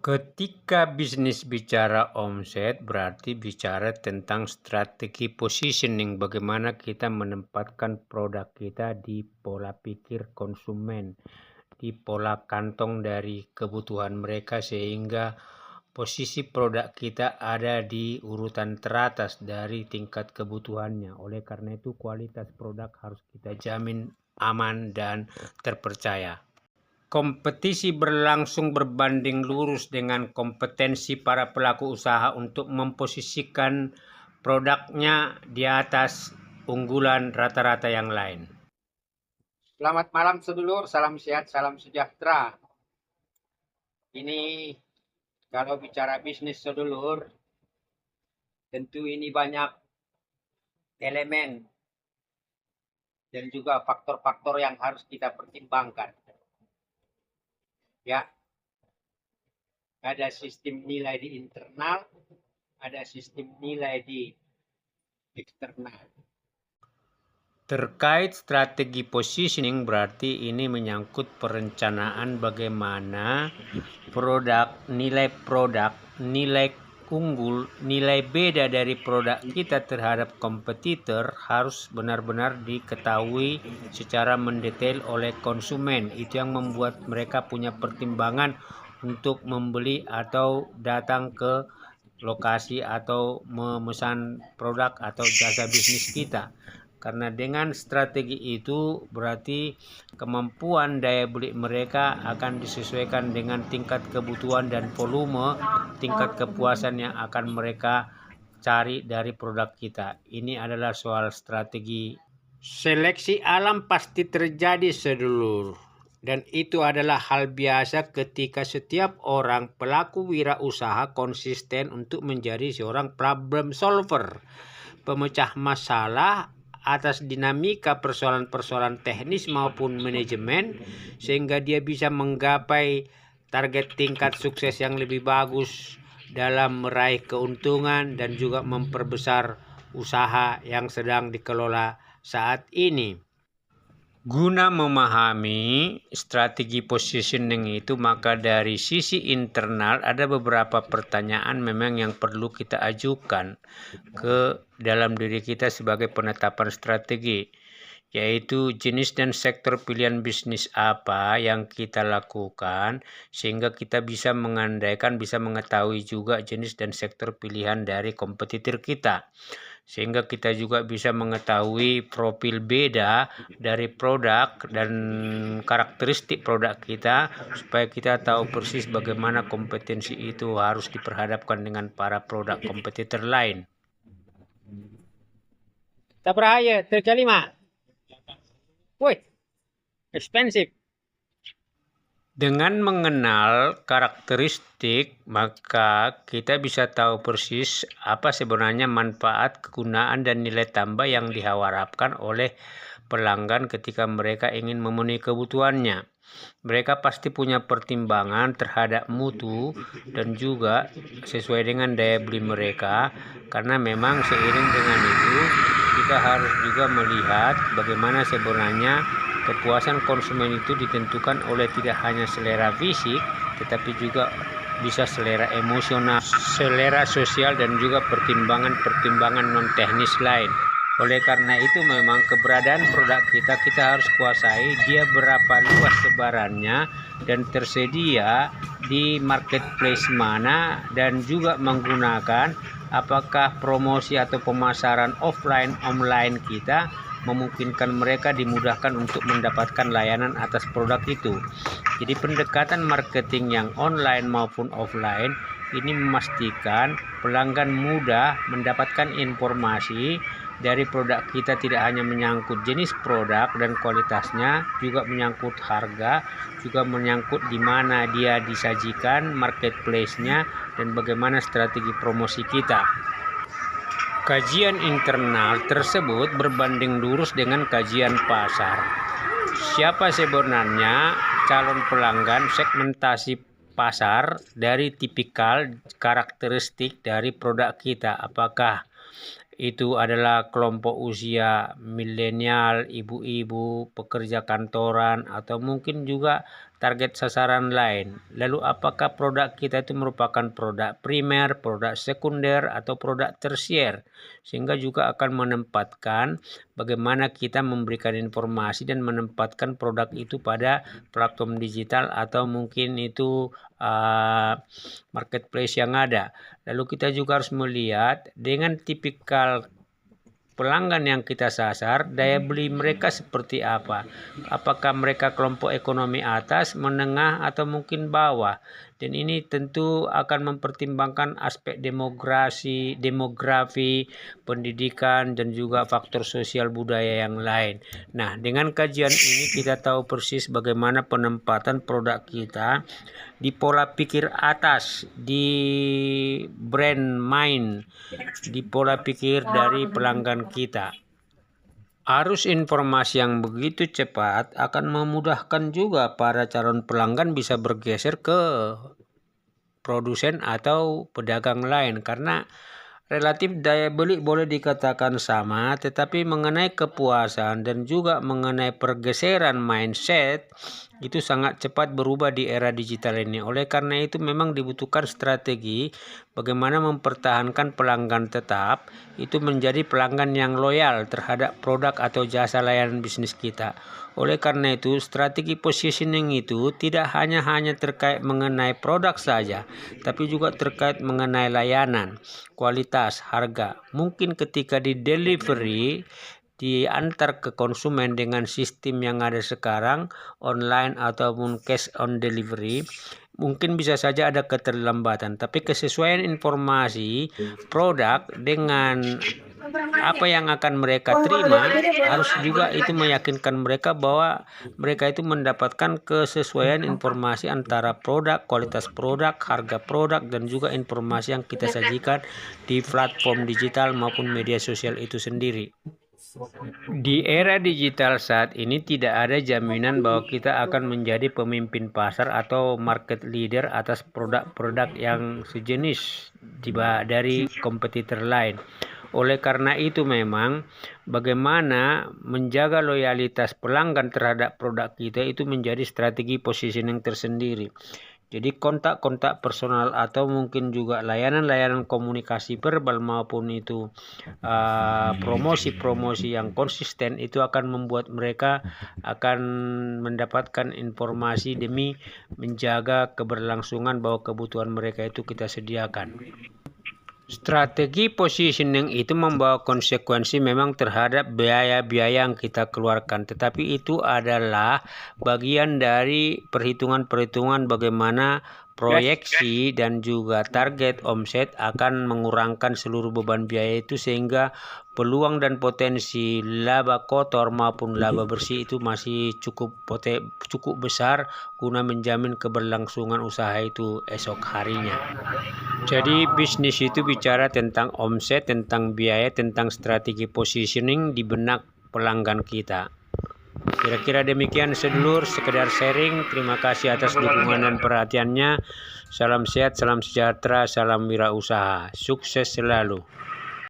Ketika bisnis bicara omset, berarti bicara tentang strategi positioning, bagaimana kita menempatkan produk kita di pola pikir konsumen, di pola kantong dari kebutuhan mereka, sehingga posisi produk kita ada di urutan teratas dari tingkat kebutuhannya. Oleh karena itu, kualitas produk harus kita jamin aman dan terpercaya. Kompetisi berlangsung berbanding lurus dengan kompetensi para pelaku usaha untuk memposisikan produknya di atas unggulan rata-rata yang lain. Selamat malam sedulur, salam sehat, salam sejahtera. Ini kalau bicara bisnis sedulur, tentu ini banyak elemen dan juga faktor-faktor yang harus kita pertimbangkan. Ya, ada sistem nilai di internal, ada sistem nilai di eksternal. Terkait strategi positioning, berarti ini menyangkut perencanaan bagaimana nilai unggul, nilai beda dari produk kita terhadap kompetitor harus benar-benar diketahui secara mendetail oleh konsumen. Itu yang membuat mereka punya pertimbangan untuk membeli atau datang ke lokasi atau memesan produk atau jasa bisnis kita. Karena dengan strategi itu berarti kemampuan daya beli mereka akan disesuaikan dengan tingkat kebutuhan dan volume, tingkat kepuasan yang akan mereka cari dari produk kita. Ini adalah soal strategi. Seleksi alam pasti terjadi sedulur. Dan itu adalah hal biasa ketika setiap orang pelaku wirausaha konsisten untuk menjadi seorang problem solver, pemecah masalah atas dinamika persoalan-persoalan teknis maupun manajemen, sehingga dia bisa menggapai target tingkat sukses yang lebih bagus dalam meraih keuntungan dan juga memperbesar usaha yang sedang dikelola saat ini. Guna memahami strategi positioning itu, maka dari sisi internal ada beberapa pertanyaan memang yang perlu kita ajukan ke dalam diri kita sebagai penetapan strategi, yaitu jenis dan sektor pilihan bisnis apa yang kita lakukan, sehingga kita bisa mengandaikan, bisa mengetahui juga jenis dan sektor pilihan dari kompetitor kita, sehingga kita juga bisa mengetahui profil beda dari produk dan karakteristik produk kita, supaya kita tahu persis bagaimana kompetensi itu harus diperhadapkan dengan para produk kompetitor lain. Tak beraya, terkelima. Woi, expensive. Dengan mengenal karakteristik, maka kita bisa tahu persis apa sebenarnya manfaat, kegunaan, dan nilai tambah yang diharapkan oleh pelanggan ketika mereka ingin memenuhi kebutuhannya. Mereka pasti punya pertimbangan terhadap mutu dan juga sesuai dengan daya beli mereka, karena memang seiring dengan itu kita harus juga melihat bagaimana sebenarnya kepuasan konsumen itu ditentukan oleh tidak hanya selera fisik, tetapi juga bisa selera emosional, selera sosial, dan juga pertimbangan non-teknis lain. Oleh karena itu memang keberadaan produk kita harus kuasai dia berapa luas sebarannya dan tersedia di marketplace mana, dan juga menggunakan apakah promosi atau pemasaran offline online kita memungkinkan mereka dimudahkan untuk mendapatkan layanan atas produk itu. Jadi pendekatan marketing yang online maupun offline ini memastikan pelanggan mudah mendapatkan informasi dari produk kita, tidak hanya menyangkut jenis produk dan kualitasnya, juga menyangkut harga, juga menyangkut di mana dia disajikan, marketplace-nya, dan bagaimana strategi promosi kita. Kajian internal tersebut berbanding lurus dengan kajian pasar. Siapa sebenarnya calon pelanggan, segmentasi pasar dari tipikal karakteristik dari produk kita. Apakah itu adalah kelompok usia milenial, ibu-ibu, pekerja kantoran, atau mungkin juga target sasaran lain. Lalu apakah produk kita itu merupakan produk primer, produk sekunder, atau produk tersier, sehingga juga akan menempatkan bagaimana kita memberikan informasi dan menempatkan produk itu pada platform digital atau mungkin itu marketplace yang ada. Lalu kita juga harus melihat dengan tipikal pelanggan yang kita sasar, daya beli mereka seperti apa. Apakah mereka kelompok ekonomi atas, menengah, atau mungkin bawah. Dan ini tentu akan mempertimbangkan aspek demografi, pendidikan, dan juga faktor sosial budaya yang lain. Nah, dengan kajian ini kita tahu persis bagaimana penempatan produk kita di pola pikir atas, di brand mind, di pola pikir dari pelanggan kita. Arus informasi yang begitu cepat akan memudahkan juga para calon pelanggan bisa bergeser ke produsen atau pedagang lain, karena relatif daya beli boleh dikatakan sama, tetapi mengenai kepuasan dan juga mengenai pergeseran mindset itu sangat cepat berubah di era digital ini. Oleh karena itu memang dibutuhkan strategi bagaimana mempertahankan pelanggan tetap itu menjadi pelanggan yang loyal terhadap produk atau jasa layanan bisnis kita. Oleh karena itu strategi positioning itu tidak hanya terkait mengenai produk saja, tapi juga terkait mengenai layanan, kualitas, harga. Mungkin ketika di delivery diantar ke konsumen dengan sistem yang ada sekarang, online ataupun cash on delivery, mungkin bisa saja ada keterlambatan, tapi kesesuaian informasi produk dengan apa yang akan mereka terima harus juga itu meyakinkan mereka bahwa mereka itu mendapatkan kesesuaian informasi antara produk, kualitas produk, harga produk, dan juga informasi yang kita sajikan di platform digital maupun media sosial itu sendiri. Di era digital saat ini tidak ada jaminan bahwa kita akan menjadi pemimpin pasar atau market leader atas produk-produk yang sejenis dari kompetitor lain. Oleh karena itu memang bagaimana menjaga loyalitas pelanggan terhadap produk kita itu menjadi strategi positioning tersendiri. Jadi kontak-kontak personal atau mungkin juga layanan-layanan komunikasi verbal maupun itu promosi-promosi yang konsisten itu akan membuat mereka akan mendapatkan informasi demi menjaga keberlangsungan bahwa kebutuhan mereka itu kita sediakan. Strategi positioning itu membawa konsekuensi memang terhadap biaya-biaya yang kita keluarkan, tetapi itu adalah bagian dari perhitungan-perhitungan bagaimana proyeksi dan juga target omset akan mengurangkan seluruh beban biaya itu, sehingga peluang dan potensi laba kotor maupun laba bersih itu masih cukup besar guna menjamin keberlangsungan usaha itu esok harinya. Jadi bisnis itu bicara tentang omset, tentang biaya, tentang strategi positioning di benak pelanggan kita. Kira-kira demikian sedulur, sekedar sharing. Terima kasih atas dukungan dan perhatiannya. Salam sehat, salam sejahtera, salam wirausaha. Sukses selalu.